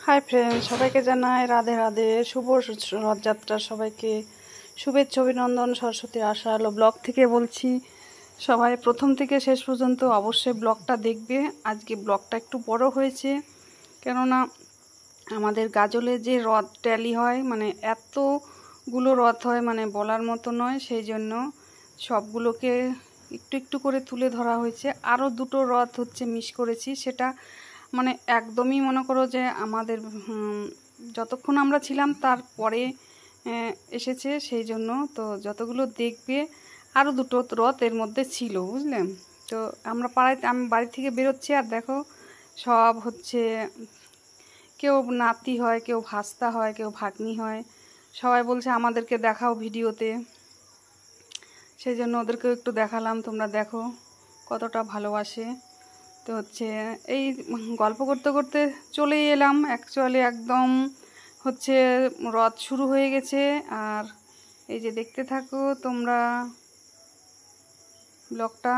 Hi friend, সবাইকে জানাই রাধে রাধে, শুভ রথযাত্রা। সবাইকে শুভেচ্ছা অভিনন্দন। সরস্বতী আশা আলো ব্লগ থেকে বলছি। সবাই প্রথম থেকে শেষ পর্যন্ত অবশ্যই ব্লগটা দেখবে। আজকে ব্লগটা একটু বড় হয়েছে, কেননা আমাদের গাজলে যে রথ ট্যালি হয়, মানে এতগুলো রথ হয়, মানে বলার মতো নয়। সেই জন্য সবগুলোকে একটু একটু করে তুলে ধরা হয়েছে। আরও দুটো রথ হচ্ছে মিস করেছি, সেটা মানে একদমই মনে করো যে আমাদের যতক্ষণ আমরা ছিলাম তারপরে এসেছে। সেই জন্য তো যতগুলো দেখবে, আরও দুটো রথ এর মধ্যে ছিল, বুঝলেন তো। আমি বাড়ি থেকে বেরোচ্ছি, আর দেখো সব হচ্ছে, কেউ নাতি হয়, কেউ ভাস্তা হয়, কেউ ভাগ্নি হয়। সবাই বলছে আমাদেরকে দেখাও ভিডিওতে, সেই জন্য ওদেরকেও একটু দেখালাম। তোমরা দেখো কতটা ভালোবাসে। তো হচ্ছে এই গল্প করতে করতে চলেই এলাম। অ্যাকচুয়ালি একদম হচ্ছে রথ শুরু হয়ে গেছে, আর এই যে দেখতে থাকো তোমরা ব্লগটা।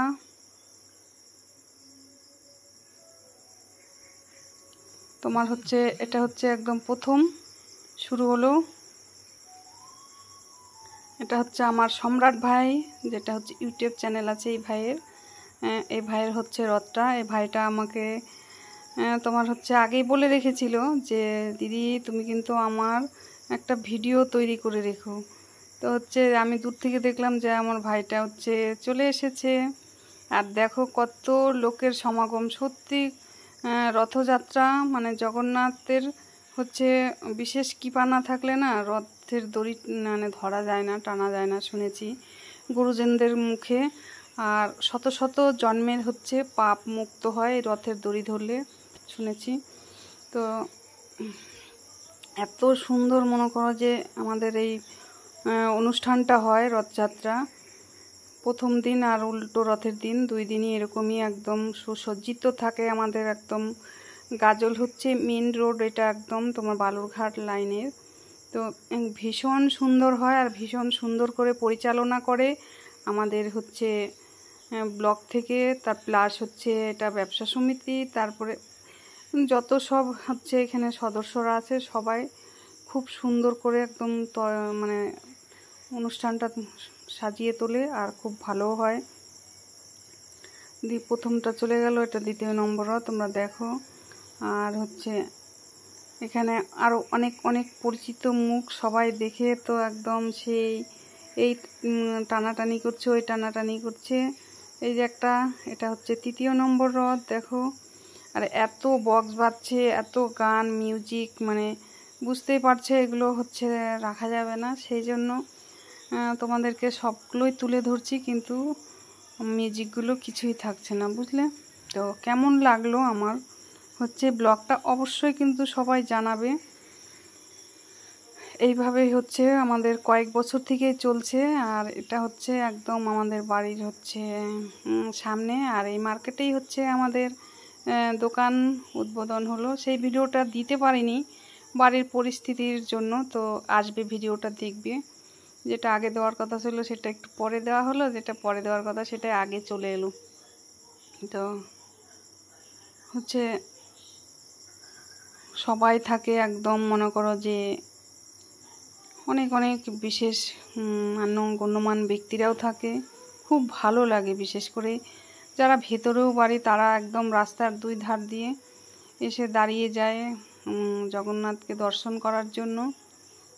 তোমার হচ্ছে এটা হচ্ছে একদম প্রথম শুরু হলো। এটা হচ্ছে আমার সম্রাট ভাই, যেটা হচ্ছে ইউটিউব চ্যানেল আছে এই ভাইয়ের হচ্ছে রথটা। এই ভাইটা আমাকে তোমার হচ্ছে আগেই বলে রেখেছিল যে দিদি তুমি কিন্তু আমার একটা ভিডিও তৈরি করে রেখো। তো হচ্ছে আমি দূর থেকে দেখলাম যে আমার ভাইটা হচ্ছে চলে এসেছে। আর দেখো কত লোকের সমাগম। সত্যি রথযাত্রা মানে জগন্নাথের হচ্ছে বিশেষ কৃপা না থাকলে না রথের দড়ি মানে ধরা যায় না, টানা যায় না, শুনেছি গুরুজনদের মুখে। আর শত শত জন্মের হচ্ছে পাপ মুক্ত হয় রথের দড়ি ধরলে, শুনেছি। তো এত সুন্দর মনে করো যে আমাদের এই অনুষ্ঠানটা হয় রথযাত্রা প্রথম দিন আর উল্টো রথের দিন, 2 দিনই এরকমই একদম সুসজ্জিত থাকে আমাদের। একদম গাজল হচ্ছে মেন রোড, এটা একদম তোমার বালুরঘাট লাইনের। তো ভীষণ সুন্দর হয়, আর ভীষণ সুন্দর করে পরিচালনা করে আমাদের হচ্ছে ব্লক থেকে। তার প্লাস হচ্ছে এটা ব্যবসা সমিতি, তারপরে যত সব হচ্ছে এখানে সদস্যরা আছে, সবাই খুব সুন্দর করে একদম মানে অনুষ্ঠানটা সাজিয়ে তোলে, আর খুব ভালো হয়। প্রথমটা চলে গেল, এটা দ্বিতীয় নম্বরও তোমরা দেখো। আর হচ্ছে এখানে আরও অনেক অনেক পরিচিত মুখ, সবাই দেখে তো একদম সেই এই টানাটানি করছে, ওই টানাটানি করছে। এই যে এটা হচ্ছে 3য় নম্বর রথ, দেখো। আর এত বক্স বাজছে, এত গান মিউজিক, মানে বুঝতেই পারছে এগুলো হচ্ছে রাখা যাবে না। সেই জন্য তোমাদেরকে সবগুলোই তুলে ধরছি, কিন্তু মিউজিকগুলো কিছুই থাকছে না, বুঝলে তো। কেমন লাগলো আমার হচ্ছে ব্লগটা অবশ্যই কিন্তু সবাই জানাবে। এইভাবেই হচ্ছে আমাদের কয়েক বছর থেকে চলছে। আর এটা হচ্ছে একদম আমাদের বাড়ির হচ্ছে সামনে, আর এই মার্কেটেই হচ্ছে আমাদের দোকান উদ্বোধন হলো। সেই ভিডিওটা দিতে পারিনি বাড়ির পরিস্থিতির জন্য, তো আসবে ভিডিওটা দেখবে। যেটা আগে দেওয়ার কথা ছিল সেটা একটু পরে দেওয়া হলো, যেটা পরে দেওয়ার কথা সেটা আগে চলে এলো। তো হচ্ছে সবাই থাকে একদম মনে করো যে অনেক অনেক বিশেষ গণ্যমান ব্যক্তিরাও থাকে। খুব ভালো লাগে, বিশেষ করে যারা ভেতরেও বাড়ি তারা একদম রাস্তার 2 ধার দিয়ে এসে দাঁড়িয়ে যায় জগন্নাথকে দর্শন করার জন্য।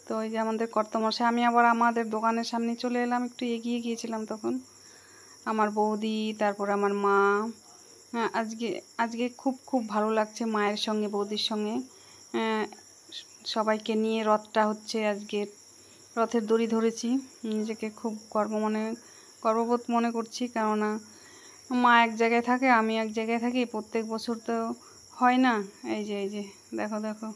তো ওই যে আমাদের কর্তামশাই, আমি আবার আমাদের দোকানের সামনে চলে এলাম, একটু এগিয়ে গিয়েছিলাম তখন। আমার বৌদি, তারপর আমার মা। আজকে খুব খুব ভালো লাগছে মায়ের সঙ্গে, বৌদির সঙ্গে সবাইকে নিয়ে রথটা হচ্ছে আজকে রথের দড়ি ধরেছি। নিজেকে খুব গর্ববোধ মনে করছি, কেননা মা এক জায়গায় থাকে, আমি এক জায়গায় থাকি, প্রত্যেক বছর তো হয় না। এই যে দেখো দেখো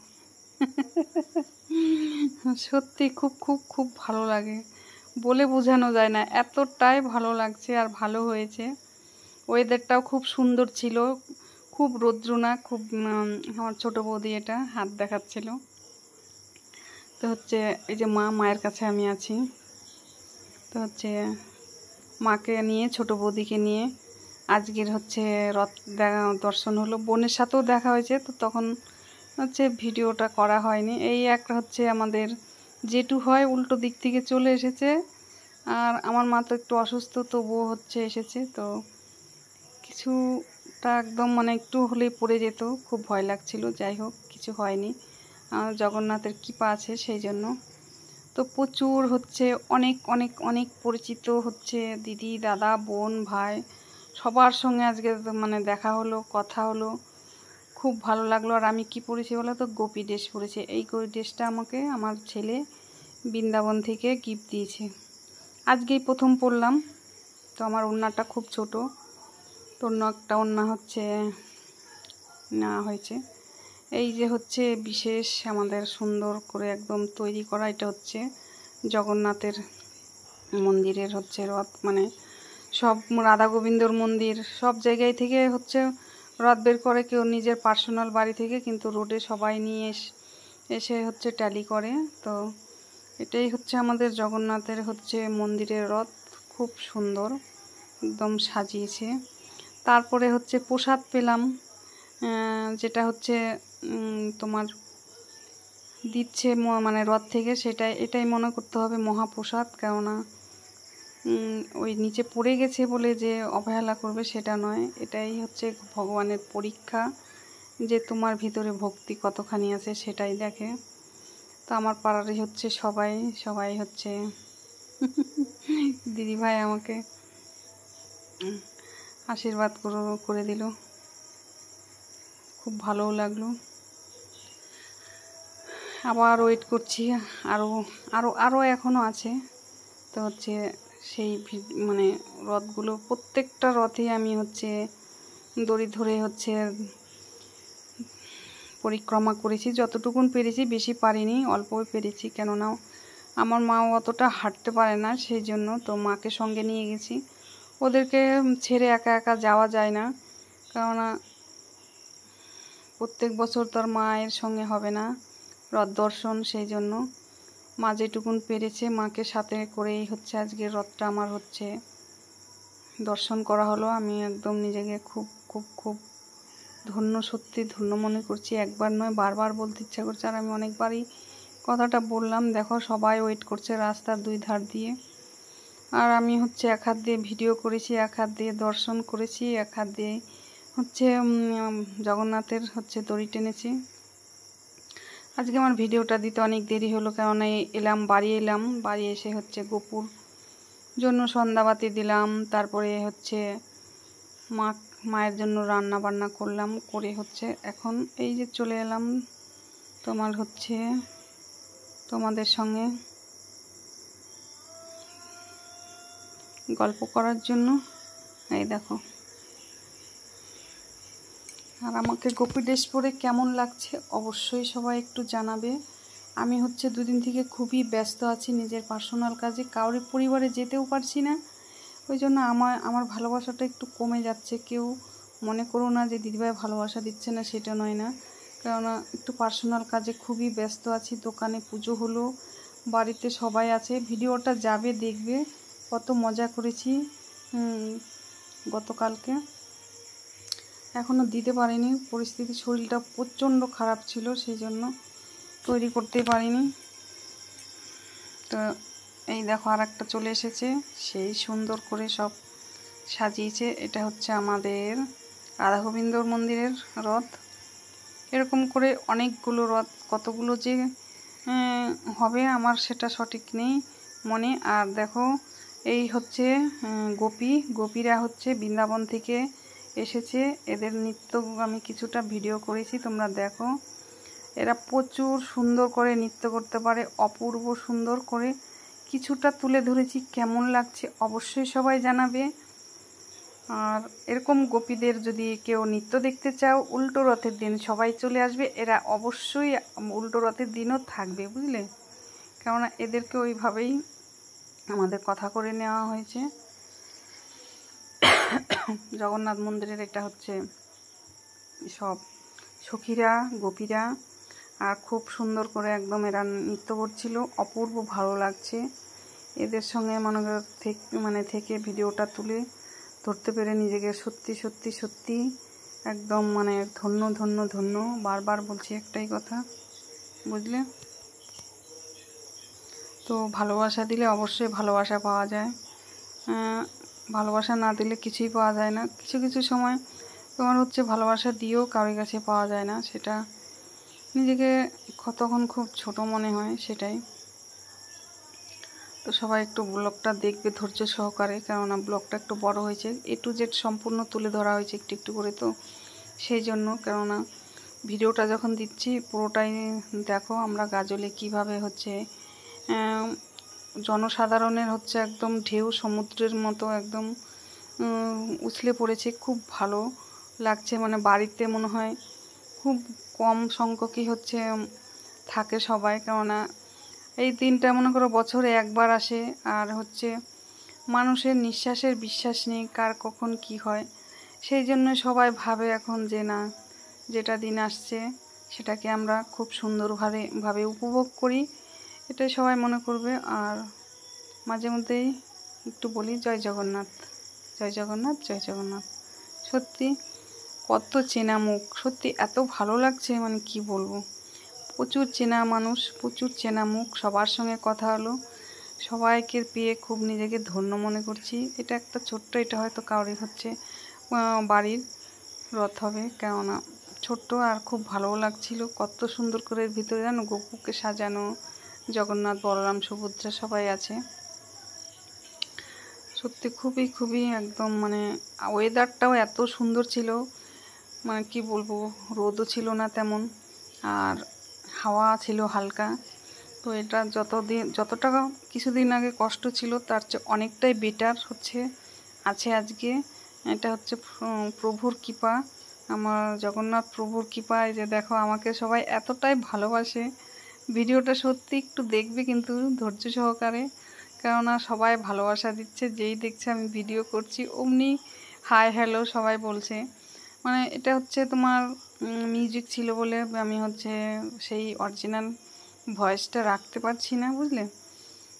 সত্যি খুব খুব খুব ভালো লাগে, বলে বোঝানো যায় না, এতটাই ভালো লাগছে। আর ভালো হয়েছে, ওয়েদারটাও খুব সুন্দর ছিল, খুব রৌদ্র না, খুব আমার ছোটো বৌদি এটা হাত দেখাচ্ছিল। তো হচ্ছে এই যে মায়ের কাছে আমি আছি। তো হচ্ছে মাকে নিয়ে, ছোটো বৌদিকে নিয়ে আজকের হচ্ছে রথ দর্শন হলো। বোনের সাথেও দেখা হয়েছে, তো তখন হচ্ছে ভিডিওটা করা হয়নি। এই একটা হচ্ছে আমাদের যেটু হয় উল্টো দিক থেকে চলে এসেছে, আর আমার মা তো একটু অসুস্থ, তবুও হচ্ছে এসেছে। তো কিছুটা একদম মানে একটু হলেই পড়ে যেত, খুব ভয় লাগছিল। যাই হোক, কিছু হয়নি, জগন্নাথের কৃপা আছে সেই জন্য। তো প্রচুর হচ্ছে অনেক অনেক অনেক পরিচিত হচ্ছে দিদি, দাদা, বোন, ভাই সবার সঙ্গে আজকে মানে দেখা হলো, কথা হলো, খুব ভালো লাগলো। আর আমি কি পরেছি বলো তো? গোপী ড্রেস পরেছি। এই গোপী ড্রেসটা আমাকে আমার ছেলে বৃন্দাবন থেকে গিফট দিয়েছে, আজকেই প্রথম পরলাম। তো আমার ওড়নাটা খুব ছোট, তো অন্য একটা ওড়না হচ্ছে নেওয়া হয়েছে। এই যে হচ্ছে বিশেষ আমাদের সুন্দর করে একদম তৈরি করা, এটা হচ্ছে জগন্নাথের মন্দিরের হচ্ছে রথ, মানে সব রাধা গোবিন্দর মন্দির সব জায়গায় থেকে হচ্ছে রথ বের করে, কেউ নিজের পার্সোনাল বাড়ি থেকে, কিন্তু রোডে সবাই নিয়ে এসে হচ্ছে ট্যালি করে। তো এটাই হচ্ছে আমাদের জগন্নাথের হচ্ছে মন্দিরের রথ, খুব সুন্দর একদম সাজিয়েছে। তারপরে হচ্ছে প্রসাদ পেলাম, যেটা হচ্ছে তোমার দিচ্ছে মানে রথ থেকে, এটাই মনে করতে হবে মহাপ্রসাদ। কেননা ওই নিচে পড়ে গেছে বলে যে অবহেলা করবে সেটা নয়, এটাই হচ্ছে ভগবানের পরীক্ষা, যে তোমার ভিতরে ভক্তি কতখানি আছে সেটাই দেখে। তো আমার পাড়ারই হচ্ছে সবাই হচ্ছে দিদিভাই আমাকে আশীর্বাদ করে দিল, খুব ভালোও লাগলো। আবার ওয়েট করছি, আরও আরও আরও এখনও আছে। তো হচ্ছে সেই মানে রথগুলো, প্রত্যেকটা রথে আমি হচ্ছে দড়ি ধরে হচ্ছে পরিক্রমা করেছি, যতটুকুন পেরেছি, বেশি পারিনি, অল্পই পেরেছি। কেননা আমার মা অতটা হাঁটতে পারে না, সেই জন্য তো মাকে সঙ্গে নিয়ে গেছি। ওদেরকে ছেড়ে একা একা যাওয়া যায় না, কেননা প্রত্যেক বছর তো আর মায়ের সঙ্গে হবে না রথ দর্শন, সেই জন্য মা যেটুকুন পেরেছে মাকে সাথে করেই হচ্ছে আজকে রথটা আমার হচ্ছে দর্শন করা হলো। আমি একদম নিজেকে খুব খুব খুব ধন্য, সত্যি ধন্য মনে করছি। একবার নয়, বারবার বলতে ইচ্ছা করছে। আর আমি অনেকবারই কথাটা বললাম। দেখো, সবাই ওয়েট করছে রাস্তার দুই ধার দিয়ে, আর আমি হচ্ছে এক হাত দিয়ে ভিডিও করেছি, এক হাত দিয়ে দর্শন করেছি, এক হাত দিয়ে হচ্ছে জগন্নাথের হচ্ছে দড়ি টেনেছি। আজকে আমার ভিডিওটা দিতে অনেক দেরি হলো, কেননা বাড়ি এসে হচ্ছে গোপুর জন্য সন্ধ্যাবাতি দিলাম, তারপরে হচ্ছে মায়ের জন্য রান্না বান্না করলাম, করে হচ্ছে এখন এই যে চলে এলাম তোমার হচ্ছে তোমাদের সঙ্গে গল্প করার জন্য। এই দেখো, আর আমাকে গোপী ড্রেস পরে কেমন লাগছে অবশ্যই সবাই একটু জানাবে। আমি হচ্ছে দুদিন থেকে খুবই ব্যস্ত আছি নিজের পার্সোনাল কাজে, কাউরি পরিবারে যেতেও পারছি না, ওই জন্য আমার ভালোবাসাটা একটু কমে যাচ্ছে। কেউ মনে করো না যে দিদিভাই ভালোবাসা দিচ্ছে না, সেটা নয় না, কেননা একটু পার্সোনাল কাজে খুবই ব্যস্ত আছি। দোকানে পুজো হলো, বাড়িতে সবাই আছে, ভিডিওটা যাবে দেখবে কত মজা করেছি গতকালকে। এখনও দিতে পারিনি, পরিস্থিতি, শরীরটা প্রচণ্ড খারাপ ছিল, সেই জন্য তৈরি করতে পারিনি। তো এই দেখো, আর একটা চলে এসেছে, সেই সুন্দর করে সব সাজিয়েছে। এটা হচ্ছে আমাদের রাধা গোবিন্দর মন্দিরের রথ। এরকম করে অনেকগুলো রথ, কতগুলো যে হবে আমার সেটা সঠিক নেই মনে। আর দেখো, এই হচ্ছে গোপীরা হচ্ছে বৃন্দাবন থেকে এসেছে, এদের নৃত্য আমি কিছুটা ভিডিও করেছি, তোমরা দেখো। এরা প্রচুর সুন্দর করে নৃত্য করতে পারে, অপূর্ব সুন্দর করে কিছুটা তুলে ধরেছি, কেমন লাগছে অবশ্যই সবাই জানাবে। আর এরকম গোপীদের যদি কেউ নৃত্য দেখতে চাও, উল্টো রথের দিন সবাই চলে আসবে, এরা অবশ্যই উল্টো রথের দিনও থাকবে, বুঝলে, কেননা এদেরকে ওইভাবেই আমাদের কথা করে নেওয়া হয়েছে। জগন্নাথ মন্দিরের এটা হচ্ছে সব সখীরা, গোপীরা, আর খুব সুন্দর করে একদম এরা নৃত্য করছিল, অপূর্ব ভালো লাগছে। এদের সঙ্গে থেকে ভিডিওটা তুলে ধরতে পেরে নিজেকে সত্যি সত্যি সত্যি একদম মানে ধন্য ধন্য ধন্য, বারবার বলছি একটাই কথা, বুঝলে? তো ভালোবাসা দিলে অবশ্যই ভালোবাসা পাওয়া যায়, ভালোবাসা না দিলে কিছুই পাওয়া যায় না। কিছু কিছু সময় তোমার হচ্ছে ভালোবাসা দিয়েও কারোর কাছে পাওয়া যায় না, সেটা নিজেকে তখন খুব ছোট মনে হয়, সেটাই। তো সবাই একটু ব্লগটা দেখবে ধৈর্য সহকারে, কেননা ব্লগটা একটু বড় হয়েছে, A to Z সম্পূর্ণ তুলে ধরা হয়েছে একটু একটু করে, তো সেই জন্য। কেননা ভিডিওটা যখন দিচ্ছি পুরোটাই দেখো আমরা গাজলে কিভাবে হচ্ছে জনসাধারণের হচ্ছে একদম ঢেউ সমুদ্রের মতো একদম উছলে পড়েছে, খুব ভালো লাগছে। মানে বাড়িতে মনে হয় খুব কম সংখ্যকই হচ্ছে থাকে সবাই, কেননা এই দিনটা মনে করো বছরে একবার আসে, আর হচ্ছে মানুষের নিঃশ্বাসের বিশ্বাস নেই কার কখন কি হয়, সেই জন্য সবাই ভাবে এখন যে না, যেটা দিন আসছে সেটাকে আমরা খুব সুন্দরভাবে উপভোগ করি, এটাই সবাই মনে করবে। আর মাঝে মধ্যেই একটু বলি জয় জগন্নাথ, জয় জগন্নাথ, জয় জগন্নাথ। সত্যি কত চেনা মুখ, সত্যি এত ভালো লাগছে, মানে কি বলবো, প্রচুর চেনা মানুষ, প্রচুর চেনা মুখ, সবার সঙ্গে কথা হলো, সবাইকে পেয়ে খুব নিজেকে ধন্য মনে করছি। এটা একটা ছোট্ট, এটা হয়তো কাউরি হচ্ছে বাড়ির রথ হবে, কেননা ছোট্ট, আর খুব ভালো লাগছিল। কত সুন্দর করে ভিতরে জানো গোপুকে সাজানো, জগন্নাথ বলরাম সুভদ্রা সবাই আছে। সত্যি খুবই খুবই একদম মানে ওয়েদারটাও এত সুন্দর ছিল, মানে কি বলবো, রোদও ছিল না তেমন, আর হাওয়া ছিল হালকা। তো এটা যতটা কিছুদিন আগে কষ্ট ছিল তার চেয়ে অনেকটাই বেটার হচ্ছে আছে আজকে। এটা হচ্ছে প্রভুর কৃপা, আমার জগন্নাথ প্রভুর কৃপা। এই যে দেখো আমাকে সবাই এতটাই ভালোবাসে, ভিডিওটা সত্যি একটু দেখবে কিন্তু ধৈর্য সহকারে, কেননা সবাই ভালোবাসা দিচ্ছে, যেই দেখছে আমি ভিডিও করছি অমনি হাই হ্যালো সবাই বলছে। মানে এটা হচ্ছে তোমার মিউজিক ছিল বলে আমি হচ্ছে সেই অরিজিনাল ভয়েসটা রাখতে পারছি না, বুঝলে?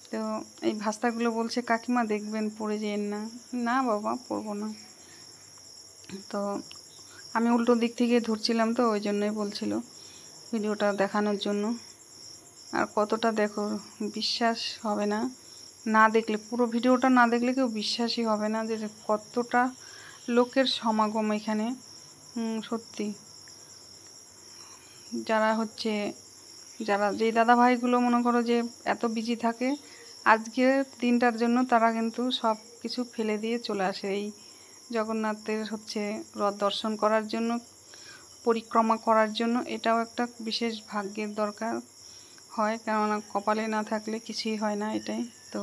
তো এই ভাস্তাগুলো বলছে কাকিমা দেখবেন পড়ে যেন না, না বাবা পড়বো না। তো আমি উল্টো দিক থেকে ধরছিলাম, তো ওই জন্যই বলছিল ভিডিওটা দেখানোর জন্য। আর কতটা দেখো, বিশ্বাস হবে না, না দেখলে, পুরো ভিডিওটা না দেখলে কেউ বিশ্বাসই হবে না যে কতটা লোকের সমাগম এখানে। সত্যি যারা যেই দাদা ভাইগুলো মনে করো যে এত বিজি থাকে, আজকের দিনটার জন্য তারা কিন্তু সব কিছু ফেলে দিয়ে চলে আসে এই জগন্নাথের হচ্ছে রথ দর্শন করার জন্য, পরিক্রমা করার জন্য। এটাও একটা বিশেষ ভাগ্যের দরকার হয়, কেননা কপালে না থাকলে কিছুই হয় না, এটাই তো।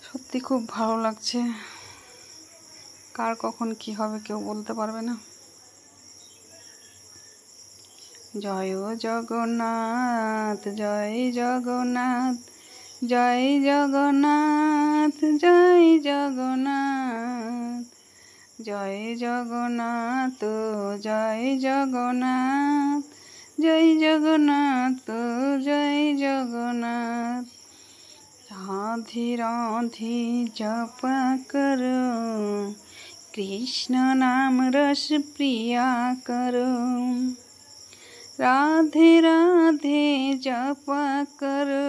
সত্যি খুব ভালো লাগছে, কার কখন কি হবে কেউ বলতে পারবে না। জয় জগন্নাথ, জয় জগন্নাথ, জয় জগন্নাথ, জয় জগন্নাথ, জয় জগন্নাথ, জয় জগন্নাথ, জয় জগন্নাথ, জয় জগন্নাথ। রাধে রাধে জপ करो, कृष्ण नाम रस प्रिया करो। राधे राधे जप करो,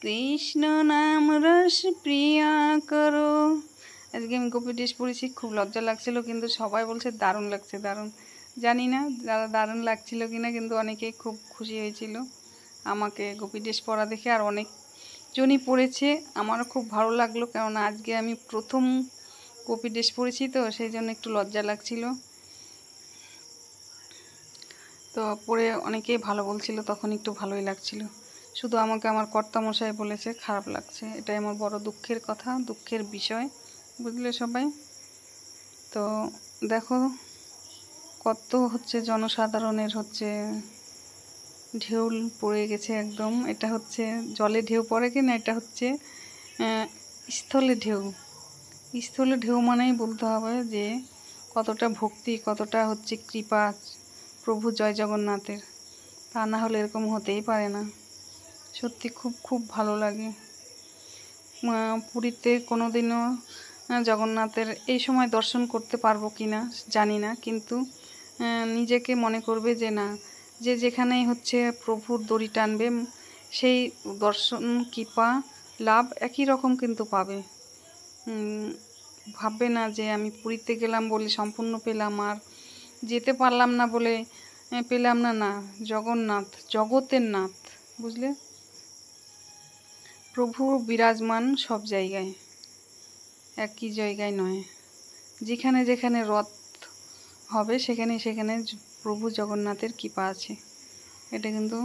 কৃষ্ণ নাম রস প্রিয়া করো। আজকে আমি গোপী ড্রেস পরেছি, খুব লজ্জা লাগছিল, কিন্তু সবাই বলছে দারুণ লাগছে, দারুণ। জানি না যারা দারুণ লাগছিল কিনা, কিন্তু অনেকেই খুব খুশি হয়েছিল আমাকে গোপী ড্রেস পরা দেখে, আর অনেকজনই পরেছে, আমারও খুব ভালো লাগলো, কেননা আজকে আমি প্রথম গোপী ড্রেস পরেছি, তো সেই জন্য একটু লজ্জা লাগছিল। তো পরে অনেকেই ভালো বলছিল, তখন একটু ভালোই লাগছিল। শুধু আমাকে আমার কর্তামশাই বলেছে খারাপ লাগছে, এটাই আমার বড় দুঃখের কথা, দুঃখের বিষয়, বুঝলে সবাই? তো দেখো কত হচ্ছে জনসাধারণের হচ্ছে ঢেউ পড়ে গেছে একদম। এটা হচ্ছে জলে ঢেউ পড়ে কিনা, এটা হচ্ছে স্থলে ঢেউ। স্থলে ঢেউ মানেই বলতে হবে যে কতটা ভক্তি, কতটা হচ্ছে কৃপা প্রভু জয় জগন্নাথের, তা না হলে এরকম হতেই পারে না। সত্যি খুব খুব ভালো লাগে। পুরীতে কোনোদিনও জগন্নাথের এই সময় দর্শন করতে পারবো কি না জানি না, কিন্তু নিজেকে মনে করবে যে না, যে যেখানেই হচ্ছে প্রভুর দড়ি টানবে সেই দর্শন কৃপা লাভ একই রকম কিন্তু পাবে। ভাববে না যে আমি পুরীতে গেলাম বলে সম্পূর্ণ পেলাম, আর যেতে পারলাম না বলে পেলাম না। না, জগন্নাথ জগতের নাথ, বুঝলে? প্রভু বিরাজমান সব জায়গায়, একই জায়গায় নয়। যেখানে যেখানে রথ হবে সেখানে সেখানে প্রভু জগন্নাথের কৃপা আছে। এটা কিন্তু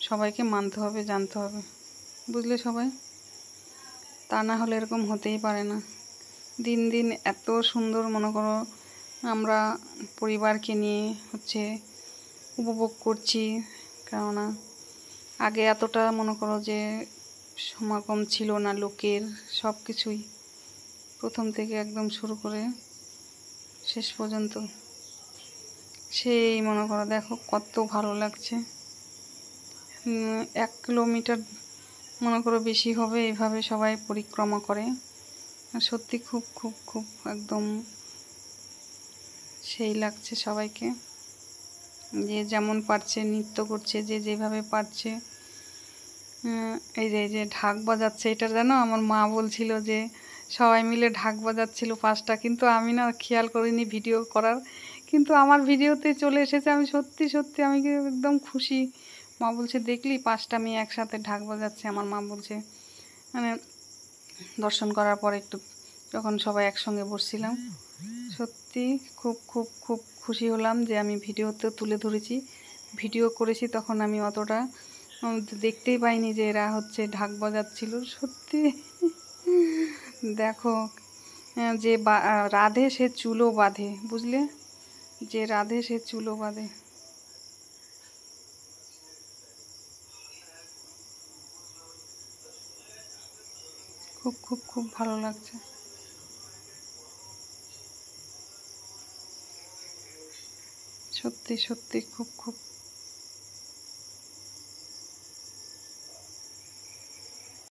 সবাইকে মানতে হবে, জানতে হবে, বুঝলে সবাই? তা না হলে এরকম হতেই পারে না। দিন দিন এত সুন্দর মনে করো আমরা পরিবারকে নিয়ে হচ্ছে উপভোগ করছি। কেননা আগে এতটা মনে করো যে সমাগম ছিল না লোকের, সব কিছুই প্রথম থেকে একদম শুরু করে শেষ পর্যন্ত সেই মনে করো দেখো কত ভালো লাগছে। 1 কিলোমিটার মনে করো বেশি হবে, এইভাবে সবাই পরিক্রমা করে। সত্যি খুব খুব খুব একদম সেই লাগছে সবাইকে, যে যেমন পারছে নৃত্য করছে, যে যেভাবে পারছে। এই যে ঢাক বাজাচ্ছে, এটা জানো আমার মা বলছিল যে সবাই মিলে ঢাক বাজাচ্ছিল 5টা, কিন্তু আমি না খেয়াল করিনি ভিডিও করার, কিন্তু আমার ভিডিওতে চলে এসেছে। আমি সত্যি সত্যি আমি একদম খুশি। মা বলছে দেখলি 5টা মেয়ে একসাথে ঢাক বাজাচ্ছে। আমার মা বলছে মানে দর্শন করার পর একটু যখন সবাই একসঙ্গে বসছিলাম, সত্যি খুব খুব খুব খুশি হলাম যে আমি ভিডিওতে তুলে ধরেছি, ভিডিও করেছি। তখন আমি অতটা দেখতেই পাইনি যে এরা হচ্ছে ঢাক বাজাচ্ছিল। সত্যি দেখো যে রাধে সে চুলো বাঁধে, বুঝলে? যে রাধে সে চুলো বাঁধে। খুব খুব খুব ভালো লাগছে, সত্যি সত্যি খুব খুব